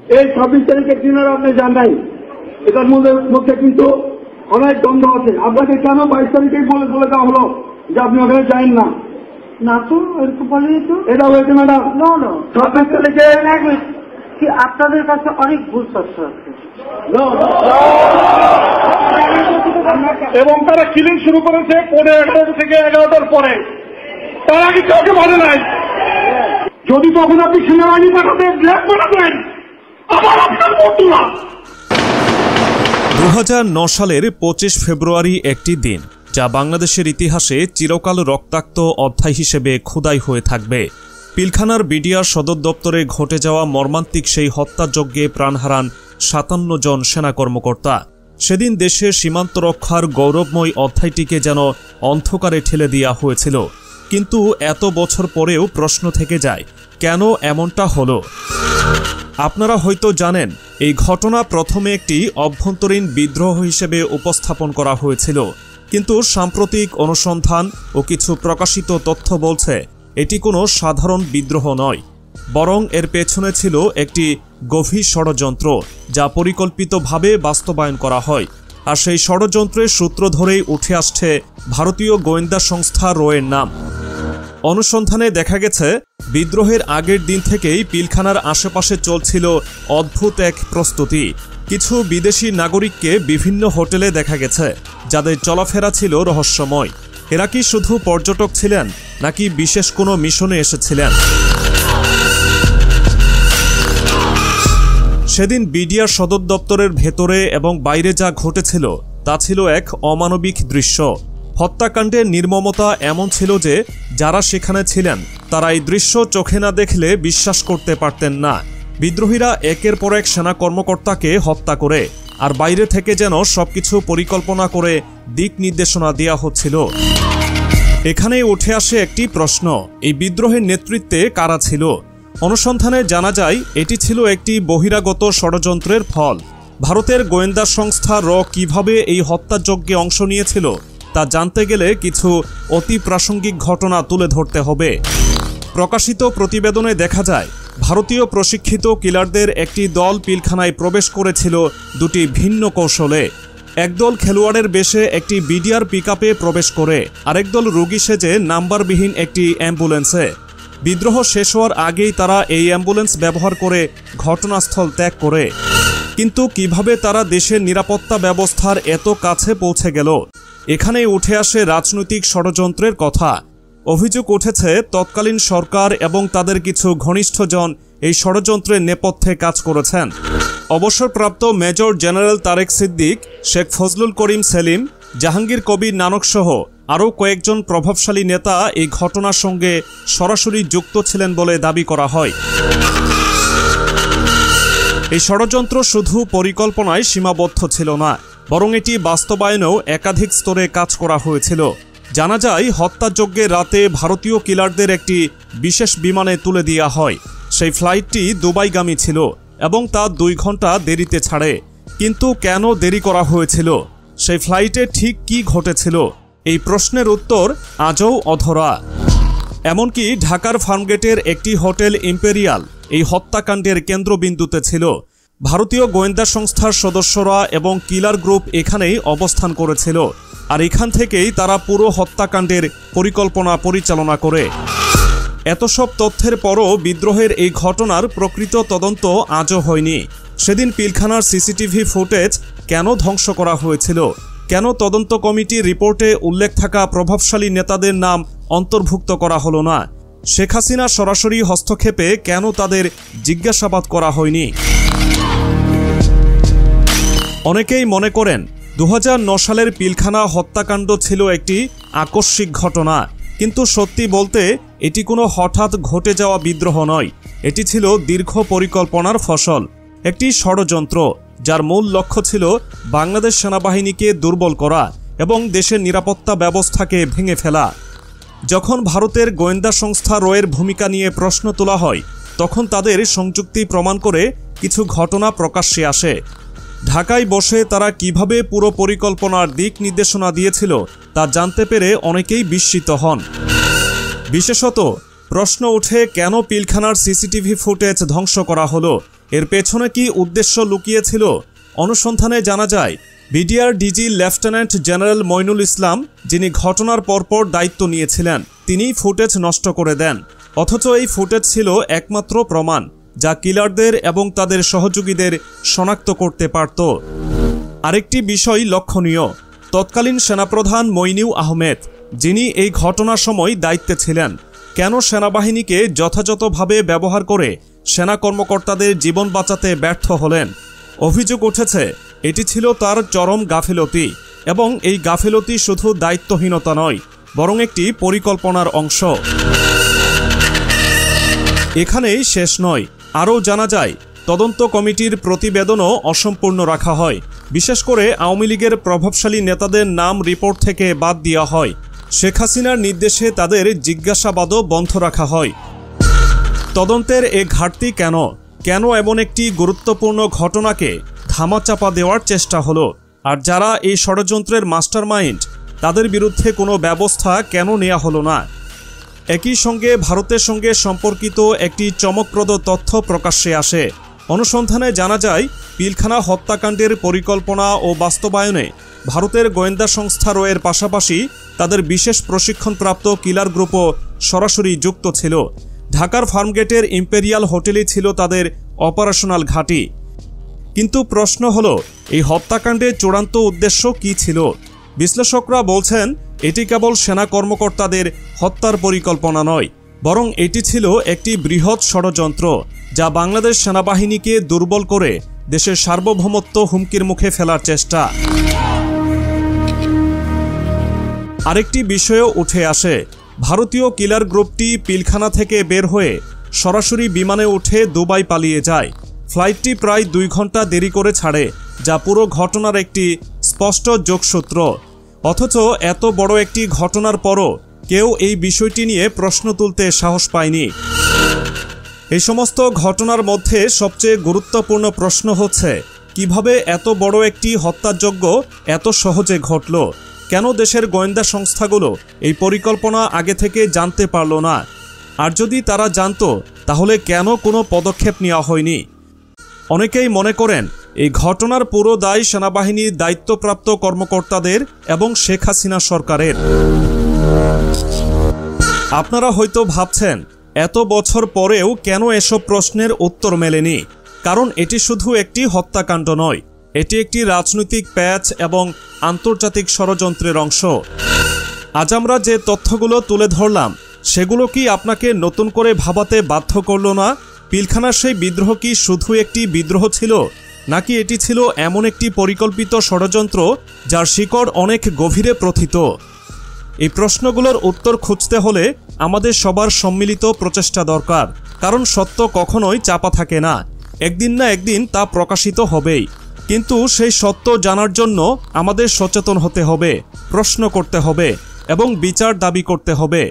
এই 26 তারিখের দিনের আপনি যান নাই, এটার মধ্যে কিন্তু অনেক দ্বন্দ্ব আছে। আপনাকে কেন 22 তারিখেই বলে দেওয়া হলো যে আপনি ওখানে যান না? না তো এরকম বলেনি তো। এটা হয়েছে ম্যাডাম। 26 তারিখে কি আপনাদের কাছে অনেক ভুল তথ্য আছে এবং তারা কিলিং শুরু করেছে 11:30 থেকে 11টার পরে। তার আগে কাউকে বলে নাই। যদি তখন আপনি সেনাবাহিনী পাঠাতেন, ব্ল্যাক পাঠাতেন, আবার আপনার মতো না। 2009 সালের 25 ফেব্রুয়ারি একটি দিন যা বাংলাদেশের ইতিহাসে চিরকাল রক্তাক্ত অধ্যায় হিসেবে খোদাই হয়ে থাকবে। পিলখানার বিডিআর সদর দপ্তরে ঘটে যাওয়া মর্মান্তিক সেই হত্যাযজ্ঞে প্রাণ হারান 57 জন সেনা কর্মকর্তা। সেদিন দেশের সীমান্ত রক্ষার গৌরবময় অধ্যায়টিকে যেন অন্ধকারে ঠেলে দেওয়া হয়েছিল। কিন্তু এত বছর পরেও প্রশ্ন থেকে যায়, কেন এমনটা হলো? আপনারা হয়তো জানেন, এই ঘটনা প্রথমে একটি অভ্যন্তরীণ বিদ্রোহ হিসেবে উপস্থাপন করা হয়েছিল, কিন্তু সাম্প্রতিক অনুসন্ধান ও কিছু প্রকাশিত তথ্য বলছে এটি কোনো সাধারণ বিদ্রোহ নয়, বরং এর পেছনে ছিল একটি গভীর ষড়যন্ত্র যা পরিকল্পিতভাবে বাস্তবায়ন করা হয়। আর সেই ষড়যন্ত্রের সূত্র ধরেই উঠে আসছে ভারতীয় গোয়েন্দা সংস্থা রয়ের নাম। অনুসন্ধানে দেখা গেছে, বিদ্রোহের আগের দিন থেকেই পিলখানার আশেপাশে চলছিল অদ্ভুত এক প্রস্তুতি। কিছু বিদেশি নাগরিককে বিভিন্ন হোটেলে দেখা গেছে, যাদের চলাফেরা ছিল রহস্যময়। এরা কি শুধু পর্যটক ছিলেন, নাকি বিশেষ কোনো মিশনে এসেছিলেন? সেদিন বিডিআর সদর দপ্তরের ভেতরে এবং বাইরে যা ঘটেছিল তা ছিল এক অমানবিক দৃশ্য। হত্যাকাণ্ডের নির্মমতা এমন ছিল যে যারা সেখানে ছিলেন তারা এই দৃশ্য চোখে না দেখলে বিশ্বাস করতে পারতেন না। বিদ্রোহীরা একের পর এক সেনা কর্মকর্তাকে হত্যা করে, আর বাইরে থেকে যেন সবকিছু পরিকল্পনা করে দিক নির্দেশনা দেওয়া হচ্ছিল। এখানেই উঠে আসে একটি প্রশ্ন, এই বিদ্রোহের নেতৃত্বে কারা ছিল? অনুসন্ধানে জানা যায় এটি ছিল একটি বহিরাগত ষড়যন্ত্রের ফল। ভারতের গোয়েন্দা সংস্থা র কিভাবে এই হত্যাযজ্ঞে অংশ নিয়েছিল তা জানতে গেলে কিছু অতি প্রাসঙ্গিক ঘটনা তুলে ধরতে হবে। প্রকাশিত প্রতিবেদনে দেখা যায়, ভারতীয় প্রশিক্ষিত কিলারদের একটি দল পিলখানায় প্রবেশ করেছিল দুটি ভিন্ন কৌশলে। একদল খেলোয়াড়ের বেশে একটি বিডিআর পিকআপে প্রবেশ করে, আরেকদল রোগী সেজে নাম্বারবিহীন একটি অ্যাম্বুলেন্সে। বিদ্রোহ শেষ হওয়ার আগেই তারা এই অ্যাম্বুলেন্স ব্যবহার করে ঘটনাস্থল ত্যাগ করে। কিন্তু কিভাবে তারা দেশের নিরাপত্তা ব্যবস্থার এত কাছে পৌঁছে গেল? এখানেই উঠে আসে রাজনৈতিক ষড়যন্ত্রের কথা। অভিযোগ উঠেছে তৎকালীন সরকার এবং তাদের কিছু ঘনিষ্ঠজন এই ষড়যন্ত্রের নেপথ্যে কাজ করেছেন। অবসরপ্রাপ্ত মেজর জেনারেল তারেক সিদ্দিক, শেখ ফজলুল করিম সেলিম, জাহাঙ্গীর কবির নানক সহ আরও কয়েকজন প্রভাবশালী নেতা এই ঘটনার সঙ্গে সরাসরি যুক্ত ছিলেন বলে দাবি করা হয়। এই ষড়যন্ত্র শুধু পরিকল্পনায় সীমাবদ্ধ ছিল না, বরং এটি বাস্তবায়নেও একাধিক স্তরে কাজ করা হয়েছিল। জানা যায়, হত্যাযজ্ঞের রাতে ভারতীয় কিলারদের একটি বিশেষ বিমানে তুলে দেওয়া হয়। সেই ফ্লাইটটি দুবাইগামী ছিল এবং তা 2 ঘন্টা দেরিতে ছাড়ে। কিন্তু কেন দেরি করা হয়েছিল? সেই ফ্লাইটে ঠিক কি ঘটেছিল? এই প্রশ্নের উত্তর আজও অধরা। এমনকি ঢাকার ফার্মগেটের একটি হোটেল ইম্পেরিয়াল এই হত্যাকাণ্ডের কেন্দ্রবিন্দুতে ছিল। ভারতীয় গোয়েন্দা সংস্থার সদস্যরা এবং কিলার গ্রুপ এখানেই অবস্থান করেছিল, আর এখান থেকেই তারা পুরো হত্যাকাণ্ডের পরিকল্পনা পরিচালনা করে। এত সব তথ্যের পরও বিদ্রোহের এই ঘটনার প্রকৃত তদন্ত আজও হয়নি। সেদিন পিলখানার সিসিটিভি ফুটেজ কেন ধ্বংস করা হয়েছিল? কেন তদন্ত কমিটির রিপোর্টে উল্লেখ থাকা প্রভাবশালী নেতাদের নাম অন্তর্ভুক্ত করা হলো না? শেখ হাসিনা সরাসরি হস্তক্ষেপে কেন তাদের জিজ্ঞাসাবাদ করা হয়নি? অনেকেই মনে করেন 2009 সালের পিলখানা হত্যাকাণ্ড ছিল একটি আকস্মিক ঘটনা, কিন্তু সত্যি বলতে এটি কোনো হঠাৎ ঘটে যাওয়া বিদ্রোহ নয়। এটি ছিল দীর্ঘ পরিকল্পনার ফসল, একটি ষড়যন্ত্র যার মূল লক্ষ্য ছিল বাংলাদেশ সেনাবাহিনীকে দুর্বল করা এবং দেশের নিরাপত্তা ব্যবস্থাকে ভেঙে ফেলা। যখন ভারতের গোয়েন্দা সংস্থা রয়ের ভূমিকা নিয়ে প্রশ্ন তোলা হয়, তখন তাদের সংযুক্তি প্রমাণ করে কিছু ঘটনা প্রকাশ্যে আসে। ঢাকায় বসে তারা কিভাবে পুরো পরিকল্পনার দিক নির্দেশনা দিয়েছিল তা জানতে পেরে অনেকেই বিস্মিত হন। বিশেষত প্রশ্ন ওঠে, কেন পিলখানার সিসিটিভি ফুটেজ ধ্বংস করা হলো? এর পেছনে কি উদ্দেশ্য লুকিয়েছিল? অনুসন্ধানে জানা যায় BDR DG lieutenant general Moinul Islam, যিনি ঘটনার পরপর দায়িত্ব নিয়েছিলেন, তিনি ফুটেজ নষ্ট করে দেন। অথচ এই ফুটেজ ছিল একমাত্র প্রমাণ যা কিলারদের এবং তাদের সহযোগীদের শনাক্ত করতে পারত। আরেকটি বিষয় লক্ষণীয়, তৎকালীন সেনাপ্রধান মইনুল আহমেদ, যিনি এই ঘটনার সময় দায়িত্বে ছিলেন, কেন সেনাবাহিনীকে যথাযথভাবে ব্যবহার করে সেনা কর্মকর্তাদের জীবন বাঁচাতে ব্যর্থ হলেন? অভিযোগ উঠেছে এটি ছিল তার চরম গাফিলতি, এবং এই গাফিলতি শুধু দায়িত্বহীনতা নয়, বরং একটি পরিকল্পনার অংশ। এখানেই শেষ নয়, আরও জানা যায় তদন্ত কমিটির প্রতিবেদনও অসম্পূর্ণ রাখা হয়। বিশেষ করে আওয়ামী লীগের প্রভাবশালী নেতাদের নাম রিপোর্ট থেকে বাদ দেওয়া হয়। শেখ হাসিনার নির্দেশে তাদের জিজ্ঞাসাবাদও বন্ধ রাখা হয়। তদন্তের এ ঘাটতি কেন? কেন এমন একটি গুরুত্বপূর্ণ ঘটনাকে ধামাচাপা দেওয়ার চেষ্টা হলো? আর যারা এই ষড়যন্ত্রের মাস্টারমাইন্ড, তাদের বিরুদ্ধে কোনো ব্যবস্থা কেন নেওয়া হলো না? একই সঙ্গে ভারতের সঙ্গে সম্পর্কিত একটি চমকপ্রদ তথ্য প্রকাশ্যে আসে। অনুসন্ধানে জানা যায় পিলখানা হত্যাকাণ্ডের পরিকল্পনা ও বাস্তবায়নে ভারতের গোয়েন্দা সংস্থা রয়ের পাশাপাশি তাদের বিশেষ প্রশিক্ষণপ্রাপ্ত কিলার গ্রুপও সরাসরি যুক্ত ছিল। ঢাকার ফার্মগেটের ইম্পেরিয়াল হোটেলই ছিল তাদের অপারেশনাল ঘাঁটি। কিন্তু প্রশ্ন হলো, এই হত্যাকাণ্ডের চূড়ান্ত উদ্দেশ্য কী ছিল? বিশ্লেষকরা বলছেন এটি কেবল সেনা কর্মকর্তাদের হত্যার পরিকল্পনা নয়, বরং এটি ছিল একটি বৃহৎ ষড়যন্ত্র যা বাংলাদেশ সেনাবাহিনীকে দুর্বল করে দেশের সার্বভৌমত্ব হুমকির মুখে ফেলার চেষ্টা। আরেকটি বিষয়ও উঠে আসে, ভারতীয় কিলার গ্রুপটি পিলখানা থেকে বের হয়ে সরাসরি বিমানে উঠে দুবাই পালিয়ে যায়। ফ্লাইটটি প্রায় 2 ঘন্টা দেরি করে ছাড়ে, যা পুরো ঘটনার একটি স্পষ্ট যোগসূত্র। অথচ এত বড় একটি ঘটনার পরও কেউ এই বিষয়টি নিয়ে প্রশ্ন তুলতে সাহস পায়নি। এই সমস্ত ঘটনার মধ্যে সবচেয়ে গুরুত্বপূর্ণ প্রশ্ন হচ্ছে, কিভাবে এত বড় একটি হত্যাযজ্ঞ এত সহজে ঘটল? কেন দেশের গোয়েন্দা সংস্থাগুলো এই পরিকল্পনা আগে থেকে জানতে পারল না? আর যদি তারা জানত, তাহলে কেন কোনো পদক্ষেপ নেওয়া হয়নি? অনেকেই মনে করেন এই ঘটনার পুরো দায় সেনাবাহিনীর দায়িত্বপ্রাপ্ত কর্মকর্তাদের এবং শেখ হাসিনা সরকারের। আপনারা হয়তো ভাবছেন এত বছর পরেও কেন এসব প্রশ্নের উত্তর মেলেনি? কারণ এটি শুধু একটি হত্যাকাণ্ড নয়, এটি একটি রাজনৈতিক প্যাচ এবং আন্তর্জাতিক ষড়যন্ত্রের অংশ। আজ আমরা যে তথ্যগুলো তুলে ধরলাম, সেগুলো কি আপনাকে নতুন করে ভাবাতে বাধ্য করল না? পিলখানার সেই বিদ্রোহ কি শুধু একটি বিদ্রোহ ছিল, নাকি এটি ছিল এমন একটি পরিকল্পিত ষড়যন্ত্র যার শিকড় অনেক গভীরে প্রথিত? এই প্রশ্নগুলোর উত্তর খুঁজতে হলে আমাদের সবার সম্মিলিত প্রচেষ্টা দরকার। কারণ সত্য কখনোই চাপা থাকে না, একদিন না একদিন তা প্রকাশিত হবেই। কিন্তু সেই সত্য জানার জন্য আমাদের সচেতন হতে হবে, প্রশ্ন করতে হবে এবং বিচার দাবি করতে হবে।